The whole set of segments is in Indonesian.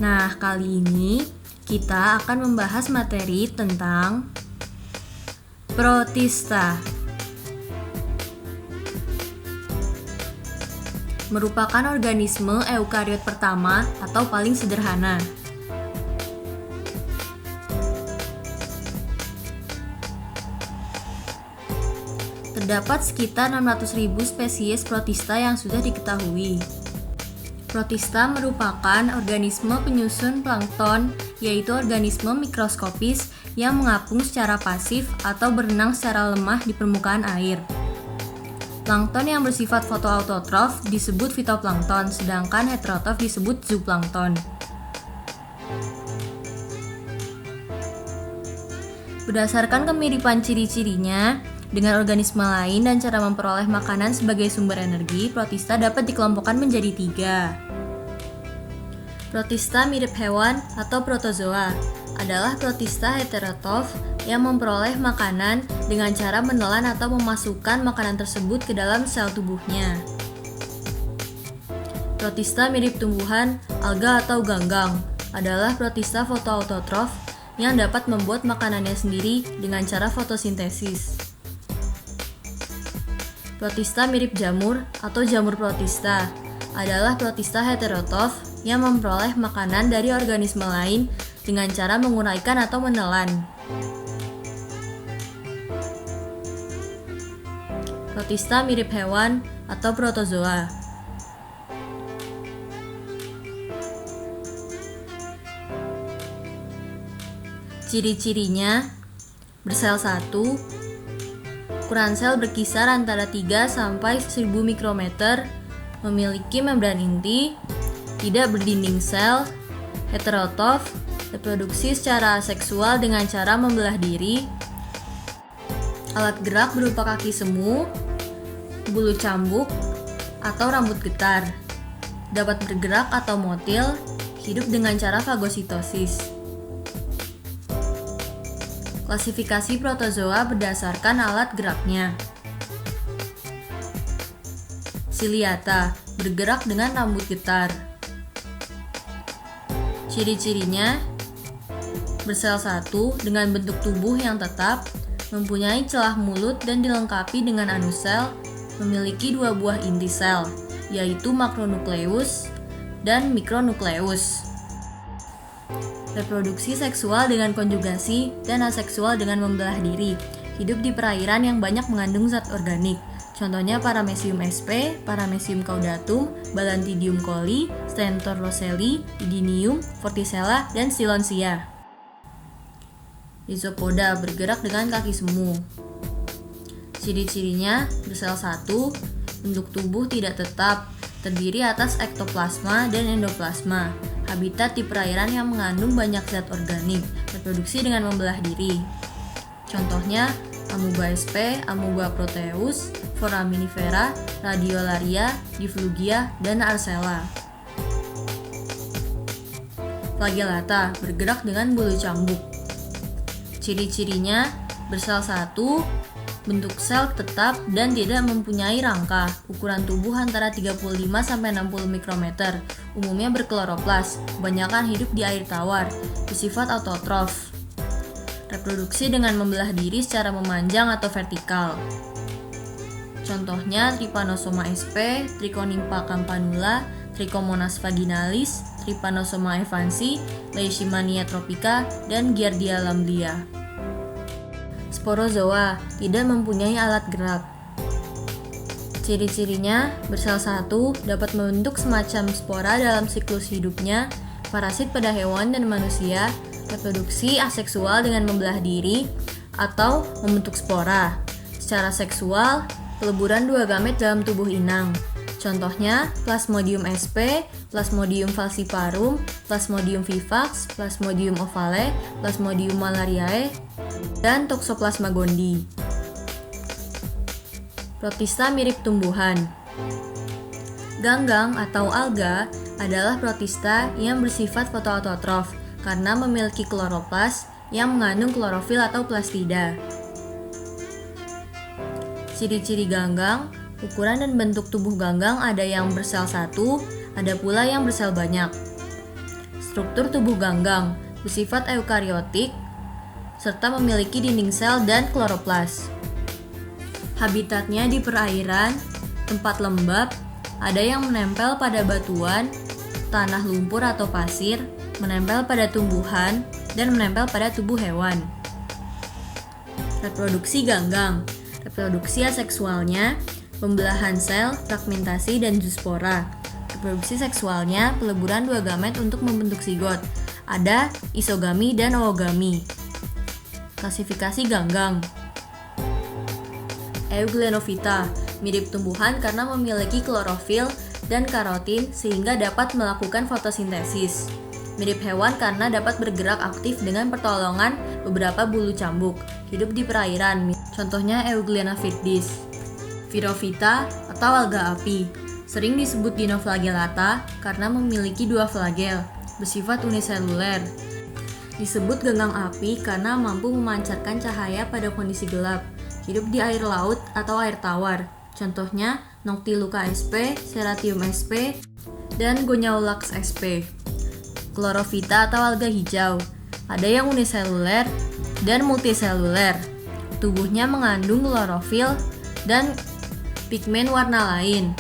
Nah, kali ini kita akan membahas materi tentang protista. Merupakan organisme eukariot pertama atau paling sederhana. Terdapat sekitar 600.000 spesies protista yang sudah diketahui. Protista merupakan organisme penyusun plankton, yaitu organisme mikroskopis yang mengapung secara pasif atau berenang secara lemah di permukaan air. Plankton yang bersifat fotoautotrof disebut fitoplankton, sedangkan heterotrof disebut zooplankton. Berdasarkan kemiripan ciri-cirinya dengan organisme lain dan cara memperoleh makanan sebagai sumber energi, protista dapat dikelompokkan menjadi 3. Protista mirip hewan atau protozoa adalah protista heterotrof yang memperoleh makanan dengan cara menelan atau memasukkan makanan tersebut ke dalam sel tubuhnya. Protista mirip tumbuhan, alga atau ganggang adalah protista fotoautotrof yang dapat membuat makanannya sendiri dengan cara fotosintesis. Protista mirip jamur atau jamur protista adalah protista heterotrof yang memperoleh makanan dari organisme lain dengan cara menguraikan atau menelan. Protista mirip hewan atau protozoa. Ciri-cirinya: bersel satu, ukuran sel berkisar antara 3 sampai 1000 mikrometer, memiliki membran inti, tidak berdinding sel, heterotrof, reproduksi secara aseksual dengan cara membelah diri, alat gerak berupa kaki semu, bulu cambuk, atau rambut getar, dapat bergerak atau motil, hidup dengan cara fagositosis. Klasifikasi protozoa berdasarkan alat geraknya. Ciliata, bergerak dengan rambut getar. Ciri-cirinya: bersel satu dengan bentuk tubuh yang tetap, mempunyai celah mulut dan dilengkapi dengan anusel, memiliki 2 buah inti sel, yaitu makronukleus dan mikronukleus. Reproduksi seksual dengan konjugasi dan aseksual dengan membelah diri. Hidup di perairan yang banyak mengandung zat organik. Contohnya Paramecium sp, Paramecium caudatum, Balantidium coli, Stentor roselli, Idinium, Vorticella, dan Stylonsia. Rhizopoda, bergerak dengan kaki semu. Ciri-cirinya: bersel satu, bentuk tubuh tidak tetap, terdiri atas ektoplasma dan endoplasma. Habitat di perairan yang mengandung banyak zat organik, reproduksi dengan membelah diri. Contohnya Amoeba sp, Amoeba proteus, Foraminifera, Radiolaria, Diflugia, dan Arcella. Flagellata, bergerak dengan bulu cambuk. Ciri-cirinya: bersel satu, bentuk sel tetap dan tidak mempunyai rangka, ukuran tubuh antara 35-60 mikrometer, umumnya berkloroplas, kebanyakan hidup di air tawar, bersifat autotrof. Reproduksi dengan membelah diri secara memanjang atau vertikal. Contohnya Trypanosoma sp, Trichonympha campanula, Trichomonas vaginalis, Trypanosoma evansi, Leishmania tropica, dan Giardia lamblia. Sporozoa, tidak mempunyai alat gerak. Ciri-cirinya: bersel satu, dapat membentuk semacam spora dalam siklus hidupnya, parasit pada hewan dan manusia, reproduksi aseksual dengan membelah diri, atau membentuk spora. Secara seksual, peleburan 2 gamet dalam tubuh inang. Contohnya Plasmodium sp, Plasmodium falciparum, Plasmodium vivax, Plasmodium ovale, Plasmodium malariae, dan Toxoplasma gondii. Protista mirip tumbuhan. Ganggang atau alga adalah protista yang bersifat fotoautotrof karena memiliki kloroplas yang mengandung klorofil atau plastida. Ciri-ciri ganggang: ukuran dan bentuk tubuh ganggang ada yang bersel satu, ada pula yang bersel banyak. Struktur tubuh ganggang bersifat eukariotik serta memiliki dinding sel dan kloroplas. Habitatnya di perairan, tempat lembab, ada yang menempel pada batuan, tanah lumpur atau pasir, menempel pada tumbuhan, dan menempel pada tubuh hewan. Reproduksi ganggang. Reproduksi aseksualnya, pembelahan sel, fragmentasi, dan zoospora. Reproduksi seksualnya, peleburan dua gamet untuk membentuk zigot. Ada isogami dan oogami. Klasifikasi ganggang. Euglenovita, mirip tumbuhan karena memiliki klorofil dan karotin sehingga dapat melakukan fotosintesis. Mirip hewan karena dapat bergerak aktif dengan pertolongan beberapa bulu cambuk. Hidup di perairan, contohnya Euglenophidis. Virovita atau alga api, sering disebut dinoflagellata karena memiliki dua flagel, bersifat uniseluler. Disebut ganggang api karena mampu memancarkan cahaya pada kondisi gelap. Hidup di air laut atau air tawar. Contohnya Noctiluca sp, Serratium sp, dan Goniaulax sp. Chlorophyta atau alga hijau. Ada yang uniseluler dan multiseluler. Tubuhnya mengandung klorofil dan pigmen warna lain.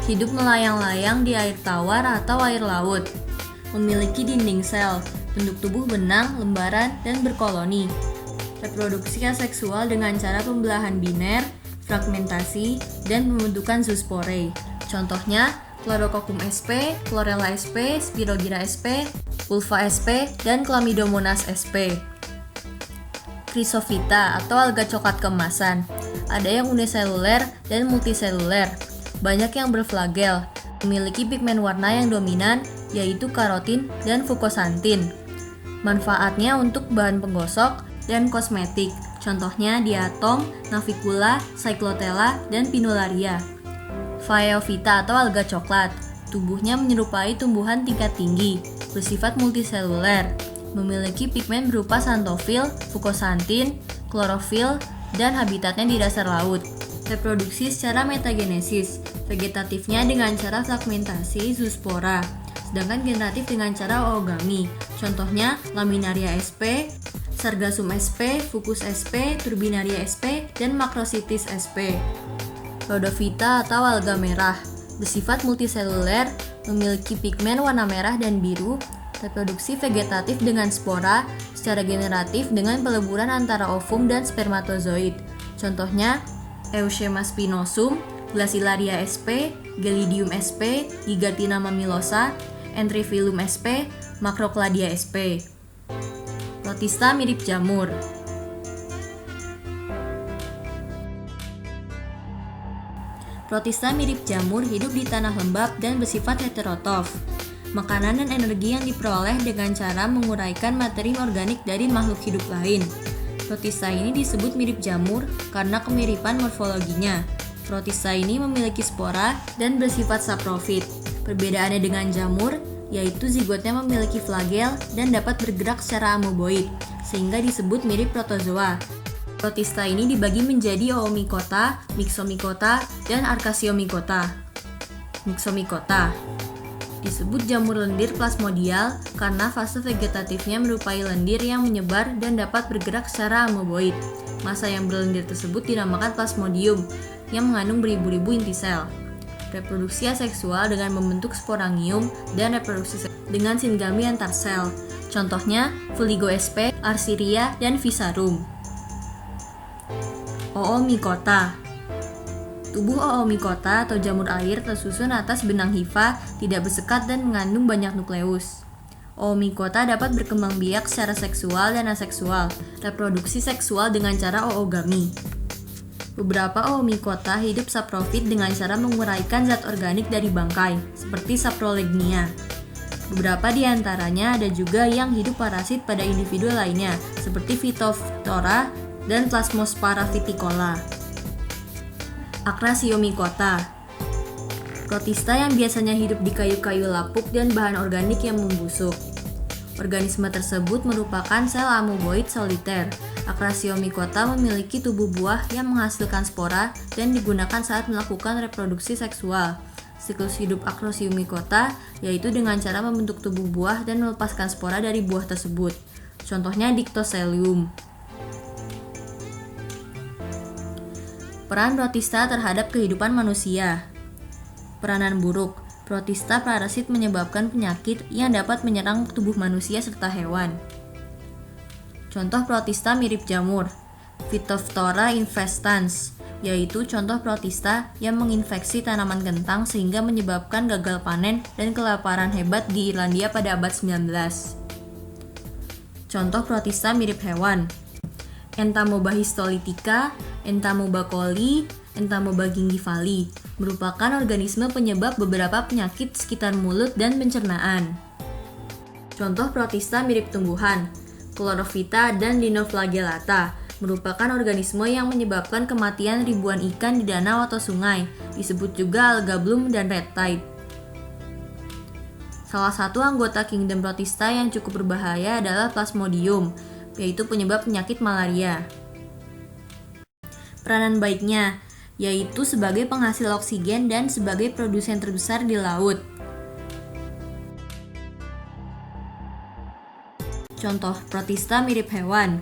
Hidup melayang-layang di air tawar atau air laut. Memiliki dinding sel, bentuk tubuh benang, lembaran, dan berkoloni. Reproduksi aseksual dengan cara pembelahan biner, fragmentasi, dan pembentukan zoospore. Contohnya Chlorococcum sp, Chlorella sp, Spirogyra sp, Ulva sp, dan Chlamydomonas sp. Chrysophyta atau alga coklat keemasan. Ada yang uniseluler dan multiseluler. Banyak yang berflagel. Memiliki pigmen warna yang dominan, yaitu karotin dan fukosantin. Manfaatnya untuk bahan penggosok dan kosmetik, contohnya diatom, navicula, cyclotella, dan pinularia. Phaeophyta atau alga coklat, tubuhnya menyerupai tumbuhan tingkat tinggi, bersifat multiseluler, memiliki pigmen berupa xanthofil, fukosantin, klorofil, dan habitatnya di dasar laut. Reproduksi secara metagenesis, vegetatifnya dengan cara fragmentasi zoospora, sedangkan generatif dengan cara oogami, contohnya Laminaria sp, Sargassum sp, Fucus sp, Turbinaria sp, dan Macrocystis sp. Rhodophyta atau alga merah, bersifat multiseluler, memiliki pigmen warna merah dan biru, reproduksi vegetatif dengan spora, secara generatif dengan peleburan antara ovum dan spermatozoid. Contohnya Euschema spinosum, Glacilaria sp, Gelidium sp, Gigatina mammillaria, Entryphilum sp, Macrocladia sp. Protista mirip jamur. Protista mirip jamur, hidup di tanah lembab dan bersifat heterotrof. Makanan dan energi yang diperoleh dengan cara menguraikan materi organik dari makhluk hidup lain. Protista ini disebut mirip jamur karena kemiripan morfologinya. Protista ini memiliki spora dan bersifat saprofit. Perbedaannya dengan jamur, yaitu zigotnya memiliki flagel dan dapat bergerak secara amoeboid, sehingga disebut mirip protozoa. Protista ini dibagi menjadi Oomycota, Myxomycota, dan Archaeomycota. Myxomycota disebut jamur lendir plasmodial karena fase vegetatifnya menyerupai lendir yang menyebar dan dapat bergerak secara amoeboid. Masa yang berlendir tersebut dinamakan plasmodium yang mengandung beribu-ribu inti sel. Reproduksi aseksual dengan membentuk sporangium dan reproduksi dengan singami antar sel. Contohnya Fuligo sp, Arsyria, dan Physarum. Oomycota. Tubuh Oomycota atau jamur air tersusun atas benang hifa, tidak bersekat dan mengandung banyak nukleus. Oomycota dapat berkembang biak secara seksual dan aseksual, reproduksi seksual dengan cara oogami. Beberapa Oomycota hidup saprofit dengan cara menguraikan zat organik dari bangkai, seperti Saprolegnia. Beberapa di antaranya ada juga yang hidup parasit pada individu lainnya, seperti Phytophthora dan Plasmospara viticola. Acraeomycota. Protista yang biasanya hidup di kayu-kayu lapuk dan bahan organik yang membusuk. Organisme tersebut merupakan sel amoeboid soliter. Acraeomycota memiliki tubuh buah yang menghasilkan spora dan digunakan saat melakukan reproduksi seksual. Siklus hidup Acrosium mycota yaitu dengan cara membentuk tubuh buah dan melepaskan spora dari buah tersebut. Contohnya Dictyostelium. Peran protista terhadap kehidupan manusia. Peranan buruk. Protista parasit menyebabkan penyakit yang dapat menyerang tubuh manusia serta hewan. Contoh protista mirip jamur. Phytophthora infestans, yaitu contoh protista yang menginfeksi tanaman kentang sehingga menyebabkan gagal panen dan kelaparan hebat di Irlandia pada abad 19. Contoh protista mirip hewan. Entamoeba histolytica, Entamoeba coli, Entamoeba gingivali merupakan organisme penyebab beberapa penyakit sekitar mulut dan pencernaan. Contoh protista mirip tumbuhan. Chlorophyta dan Dinoflagellata merupakan organisme yang menyebabkan kematian ribuan ikan di danau atau sungai, disebut juga alga bloom dan red tide. Salah satu anggota kingdom protista yang cukup berbahaya adalah Plasmodium, yaitu penyebab penyakit malaria. Peranan baiknya, yaitu sebagai penghasil oksigen dan sebagai produsen terbesar di laut. Contoh protista mirip hewan,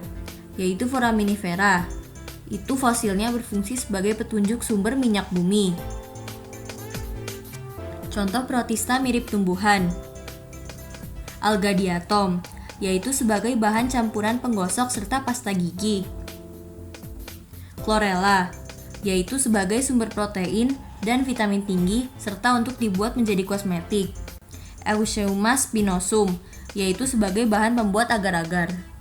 yaitu Foraminifera. Itu fosilnya berfungsi sebagai petunjuk sumber minyak bumi. Contoh protista mirip tumbuhan. Alga diatom, yaitu sebagai bahan campuran penggosok serta pasta gigi. Chlorella, yaitu sebagai sumber protein dan vitamin tinggi serta untuk dibuat menjadi kosmetik. Eupheuma spinosum, yaitu sebagai bahan pembuat agar-agar.